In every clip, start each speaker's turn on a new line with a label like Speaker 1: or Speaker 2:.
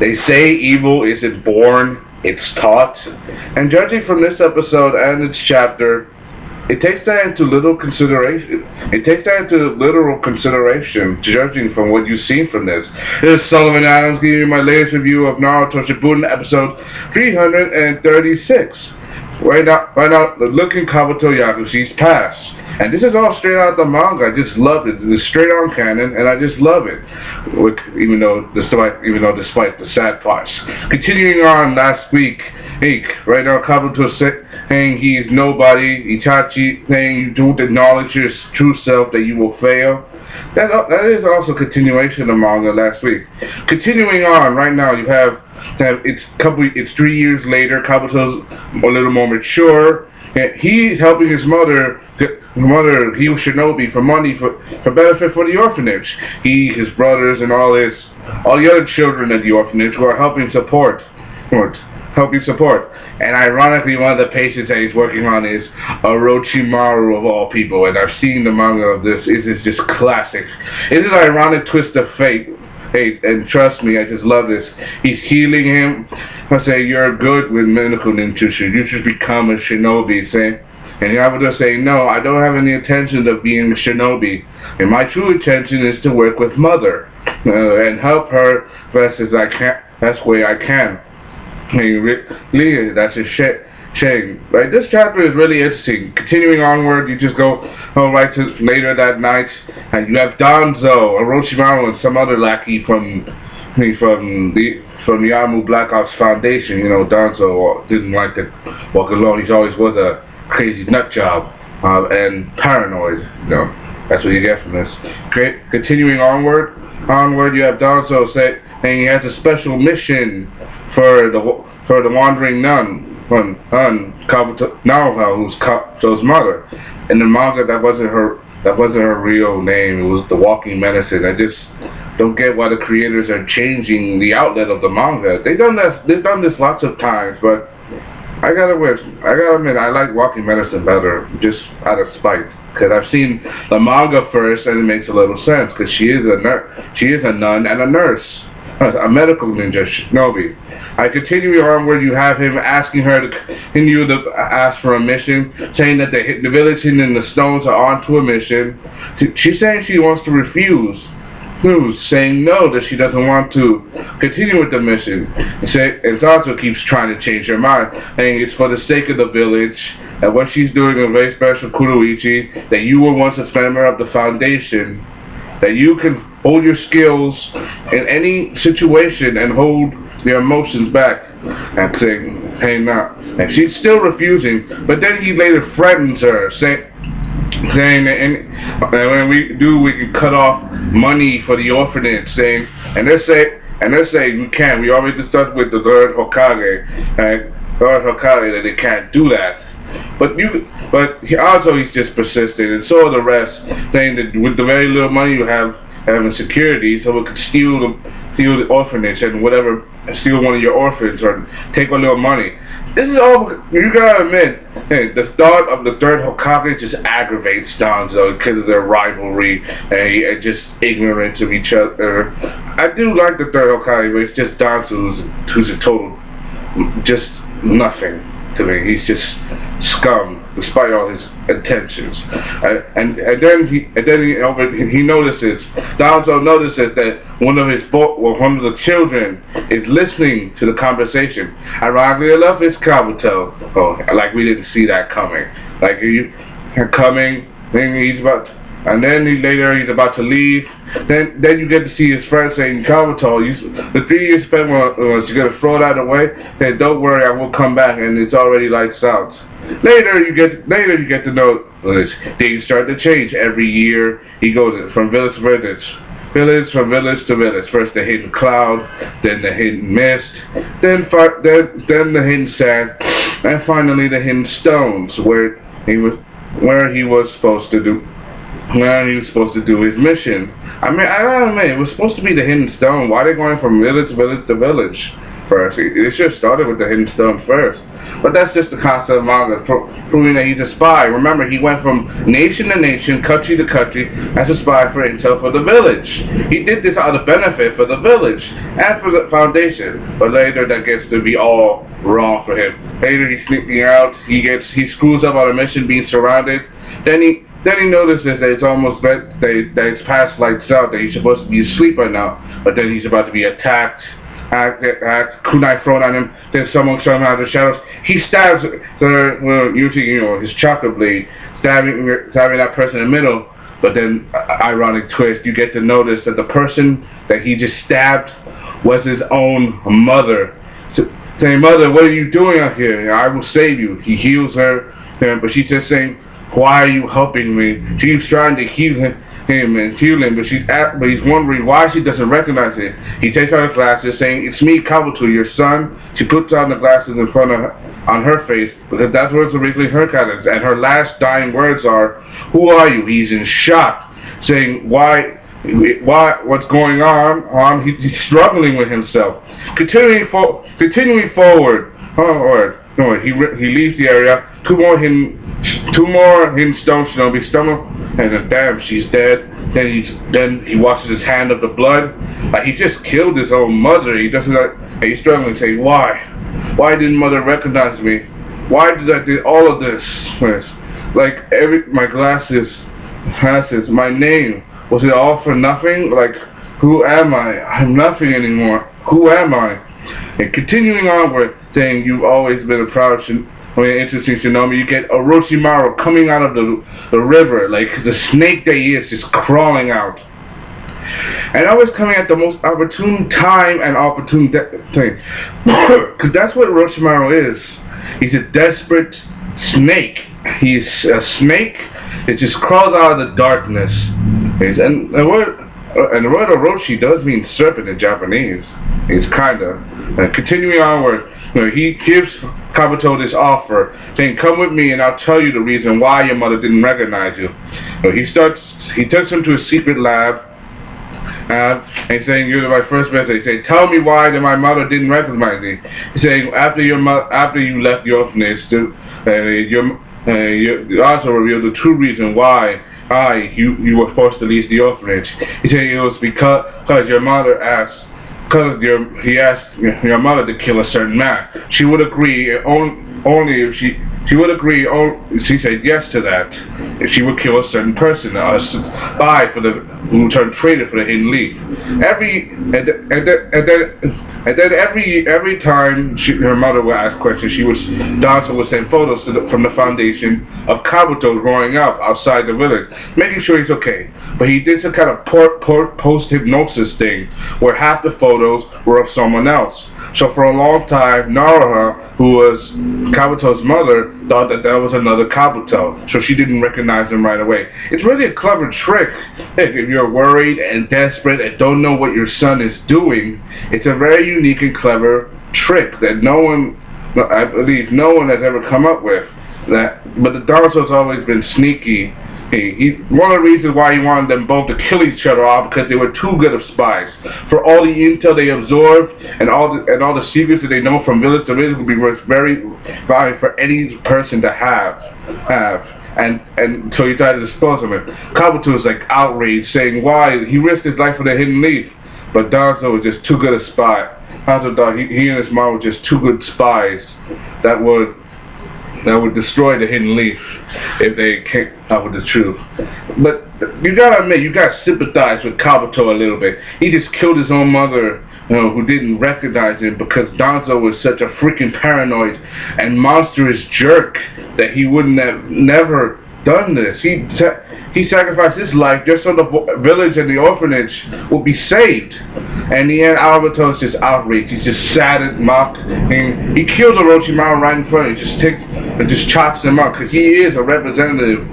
Speaker 1: They say evil isn't born, it's taught. And judging from this episode and its chapter, it takes that into little consideration. It takes that into literal consideration, judging from what you've seen from this. This is Sullivan Adams giving you my latest review of Naruto Shippuden episode 336. Right now, looking Kabuto Yakushi's past. And this is all straight out of the manga. I just love it. It's straight on canon, and I just love it. Despite the sad parts. Continuing on last week, right now Kabuto saying he is nobody. Itachi saying you don't acknowledge your true self, that you will fail. That is also a continuation of the manga last week. Continuing on, right now you have it's 3 years later. Kabuto's a little more mature. He's helping his mother, he was shinobi, for money for benefit for the orphanage. His brothers, and all the other children at the orphanage who are helping support. And ironically, one of the patients that he's working on is Orochimaru of all people. And I've seen the manga of this. It is just classic. It is an ironic twist of fate. Hey, and trust me, I just love this. He's healing him. I say, you're good with medical ninjutsu. You should become a shinobi, and Yabuto saying, no, I don't have any intention of being a shinobi. And my true intention is to work with Mother and help her best as I can. Best way I can. That's a shame. Right, this chapter is really interesting. Continuing onward, you just go right to later that night, and you have Danzo, Orochimaru, and some other lackey from the Yamu Black Ops Foundation. You know, Danzo didn't like to walk alone. He always was a crazy nut job and paranoid. You know, that's what you get from this. Continuing onward, you have Danzo saying he has a special mission for the wandering nun. Kabuto Naruto, who's Kabuto's mother. In the manga, that wasn't her real name. It was the Walking Medicine. I just don't get why the creators are changing the outlet of the manga. They've done this lots of times, but I gotta admit, I like Walking Medicine better, just out of spite. Because I've seen the manga first, and it makes a little sense. Because she is a nun and a nurse, a medical ninja shinobi. I continue on where you have him asking her to continue to ask for a mission, saying that the village and the stones are onto a mission. She's saying she wants to refuse, saying no, that she doesn't want to continue with the mission. And Zanzo keeps trying to change her mind, saying it's for the sake of the village, and what she's doing is very special, Kuroichi, that you were once a member of the foundation, that you can hold your skills in any situation and hold their emotions back, and saying, hey, now. And she's still refusing, but then he later threatens her, saying that when we can cut off money for the orphanage, saying, and they say we can. We already discussed with the third Hokage, that they can't do that. But he's just persistent, and so are the rest, saying that with the very little money you have, having security, so we could steal the orphanage and whatever, steal one of your orphans or take a little money. This is all, you gotta admit, the thought of the third Hokage just aggravates Danzo because of their rivalry and just ignorance of each other. I do like the third Hokage, but it's just Danzo who's a total, just nothing to me. He's just scum, despite all his intentions. And then he notices, Danzo notices that one of the children is listening to the conversation. Ironically enough, it's Kabuto. Oh, like we didn't see that coming. Like coming, then he's about to leave. Then you get to see his friend saying, Kabuto, the 3 years spent was you're gonna throw that away. Then don't worry, I will come back, and it's already lights out. Later you get to know things start to change every year. He goes from village to village. First the hidden cloud, then the hidden mist, then the hidden sand, and finally the hidden stones, where he was supposed to do his mission. I mean, I don't know, man. It was supposed to be the hidden stone. Why are they going from village to village to village? first. It should have started with the Hidden Stone first. But that's just the concept of manga, proving that he's a spy. Remember, he went from nation to nation, country to country, as a spy for intel for the village. He did this out of benefit for the village and for the Foundation. But later, that gets to be all wrong for him. Later, he's sneaking out. He screws up on a mission, being surrounded. Then he notices that it's almost that it's past lights out, that he's supposed to be asleep right now. But then he's about to be attacked. Kunai thrown at him. Then someone showing him out of the shadows. He stabs using his chakra blade, stabbing that person in the middle. But then, ironic twist, you get to notice that the person that he just stabbed was his own mother. So, saying, "Mother, what are you doing out here? I will save you." He heals her, but she's just saying, "Why are you helping me?" She's trying to heal him and heal him, but he's wondering why she doesn't recognize it. He takes out her glasses, saying, "It's me, Kabuto, your son." She puts on the glasses in front of on her face, because that's what's originally her character. And her last dying words are, "Who are you?" He's in shock, saying, "Why? What's going on?" He's struggling with himself. Continuing forward. He leaves the area. Two more hidden stone shinobi stumble, and then damn, she's dead. Then he washes his hand of the blood. Like he just killed his own mother. He's struggling, saying, "Why? Why didn't mother recognize me? Why did I do all of this? Like my glasses, my name. Was it all for nothing? Like, who am I? I'm nothing anymore. Who am I?" And continuing onward, saying, "You've always been a proud interesting shinobi." You get Orochimaru coming out of the river, like the snake that he is, just crawling out. And always coming at the most opportune time and opportune thing. Because that's what Orochimaru is. He's a desperate snake. He's a snake that just crawls out of the darkness. And the word Orochi does mean serpent in Japanese. It's kinda. Continuing onward, he gives Kabuto this offer, saying, "Come with me and I'll tell you the reason why your mother didn't recognize you." He takes him to a secret lab, and saying, "You're my first visit." He said, "Tell me why my mother didn't recognize me." He's saying, after you left the orphanage, you also revealed the true reason why you were forced to leave the orphanage. He said it was because your mother asked. He asked your mother to kill a certain man. She would agree only if she would agree. She said yes to that if she would kill a certain person, a spy who turned traitor for the Hidden Leaf. And then every time her mother would ask questions, Danzo would send photos from the Foundation of Kabuto growing up outside the village, making sure he's okay. But he did some kind of post-hypnosis thing, where half the photos were of someone else. So for a long time, Naruto, who was Kabuto's mother, thought that was another Kabuto, so she didn't recognize him right away. It's really a clever trick. If you're worried and desperate and don't know what your son is doing, it's a very unique and clever trick that I believe no one has ever come up with. But the Danzo's always been sneaky. One of the reasons why he wanted them both to kill each other off, because they were too good of spies. For all the intel they absorbed and all the secrets that they know from village to village would be very valuable for any person to have. And so he tried to dispose of it. Kabuto was like outraged, saying why he risked his life for the Hidden Leaf, but Danzo was just too good a spy. Danzo thought he and his mom were just too good spies that would destroy the Hidden Leaf if they came out with the truth. But you gotta admit, you gotta sympathize with Kabuto a little bit. He just killed his own mother, who didn't recognize him, because Danzo was such a freaking paranoid and monstrous jerk that he wouldn't have never done this. He sacrificed his life just so the village and the orphanage would be saved. And in the end, Alberto is just outraged. He's just sad and mocked. And he kills Orochimaru right in front of him. Just chops him up, because he is a representative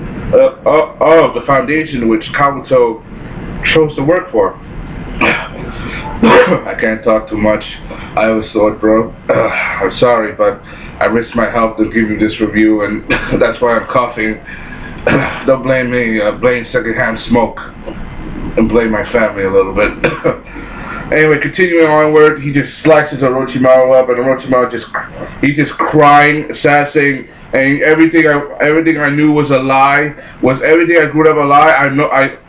Speaker 1: of the Foundation which Kabuto chose to work for. I can't talk too much. I have a sore throat. I'm sorry, but I risked my health to give you this review, and that's why I'm coughing. Don't blame me. Blame secondhand smoke, and blame my family a little bit. Anyway, continuing onward, he just slices Orochimaru up, and Orochimaru he's just crying, sad, saying, and everything I knew was a lie. Was everything I grew up a lie?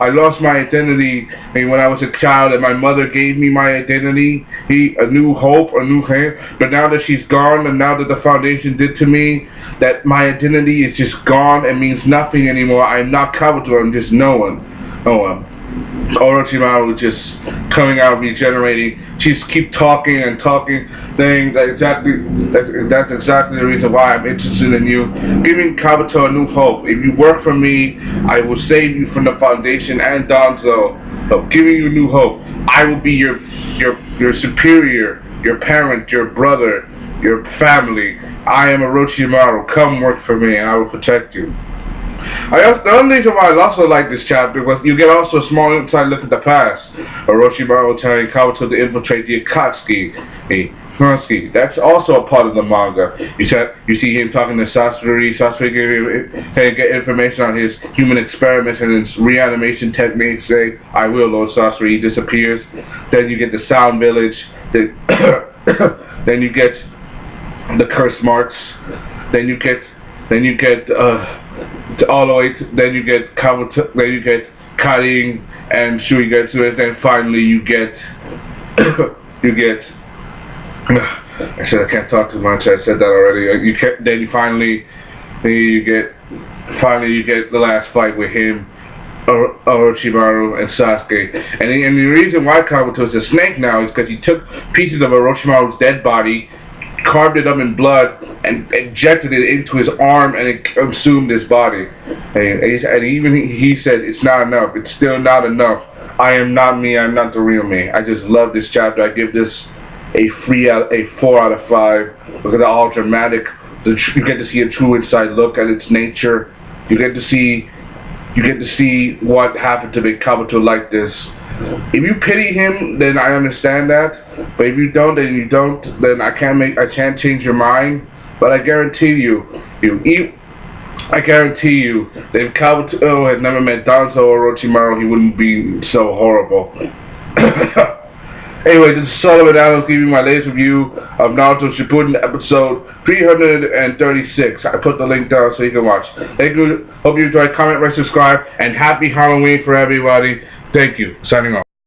Speaker 1: I lost my identity when I was a child, and my mother gave me my identity, a new hope, a new hand. But now that she's gone, and now that the Foundation did to me, that my identity is just gone and means nothing anymore. I'm not Kabuto. I'm just no one. Orochimaru just coming out, regenerating. She's keep talking and talking, saying that's exactly the reason why I'm interested in you, giving Kabuto a new hope. If you work for me, I will save you from the Foundation and Danzo. Of giving you new hope. I will be your superior, your parent, your brother, your family. I am Orochimaru. Come work for me, and I will protect you. The only reason why I also like this chapter was you get also a small inside look at the past. Orochimaru telling Kabuto to infiltrate the Akatsuki. That's also a part of the manga. You see him talking to Sasori. Sasori get information on his human experiments and his reanimation techniques. Say, "I will, Lord Sasori." He disappears. Then you get the Sound Village. Then you get the curse marks. Then you get all the way. Then you get Kabuto. Then you get Karin and Shuigetsu. And then finally you get I said I can't talk too much. I said that already. You get the last fight with him, Orochimaru and Sasuke. And the reason why Kabuto is a snake now is because he took pieces of Orochimaru's dead body, carved it up in blood, and injected it into his arm, and it consumed his body. And even he said it's not enough. It's still not enough. I am not me. I'm not the real me. I just love this chapter. I give this a 4 out of 5. Look at all dramatic. You get to see a true inside look at its nature. You get to see what happened to make Kabuto like this. If you pity him, then I understand that. But if you don't, then you don't. Then I can't change your mind. But I guarantee you that if Kabuto had never met Danzo or Orochimaru, he wouldn't be so horrible. Anyway, this is Sullivan Adams giving you my latest review of Naruto Shippuden episode 336. I put the link down so you can watch. Thank you. Hope you enjoyed. Comment, rate, subscribe, and happy Halloween for everybody. Thank you. Signing off.